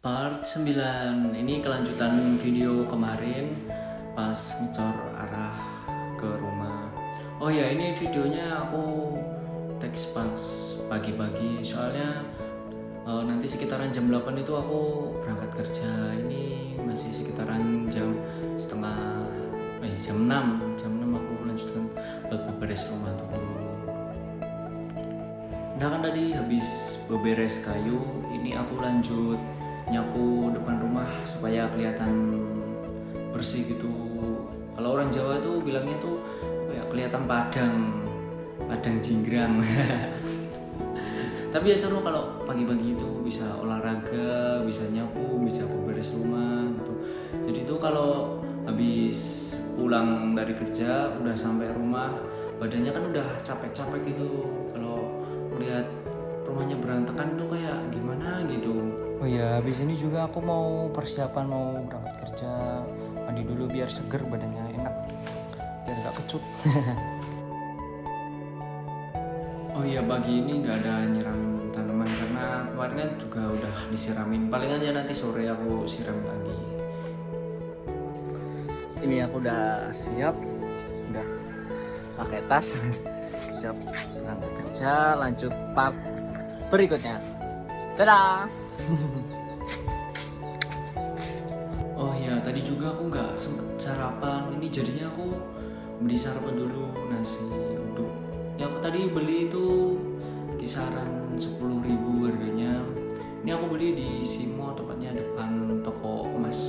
Part 9. Ini kelanjutan video kemarin pas ngecor arah ke rumah. Oh ya, ini videonya aku teks pas pagi-pagi soalnya nanti sekitaran jam 8 itu aku berangkat kerja. Ini masih sekitaran jam jam 6 aku lanjutkan buat beberes rumah dulu. Nah kan tadi habis beberes kayu, ini aku lanjut nyapu depan rumah supaya kelihatan bersih gitu. Kalau orang Jawa tuh bilangnya tuh kayak kelihatan padang jinggrang. Tapi ya seru kalau pagi-pagi itu bisa olahraga, bisa nyapu, bisa beberes rumah gitu. Jadi tuh kalau habis pulang dari kerja udah sampai rumah, badannya kan udah capek-capek gitu. Kalau melihat rumahnya berantakan tuh kayak gimana gitu. Oh ya, habis ini juga aku mau persiapan mau berangkat kerja, mandi dulu biar seger badannya, enak, biar gak kecut. Oh iya, pagi ini nggak ada nyiramin tanaman karena kemarin kan juga udah disiramin. Paling aja nanti sore aku siram lagi. Ini aku udah siap, udah pakai tas, siap berangkat kerja. Lanjut part berikutnya. Dadah. Oh ya, tadi juga aku nggak sempet sarapan. Ini jadinya aku beli sarapan dulu, nasi uduk. Yang aku tadi beli itu kisaran 10.000 harganya. Ini aku beli di Simo, tepatnya depan toko emas.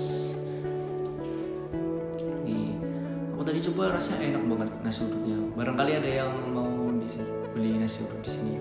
Nih, aku tadi coba rasanya enak banget nasi uduknya. Barangkali ada yang mau beli nasi uduk di sini.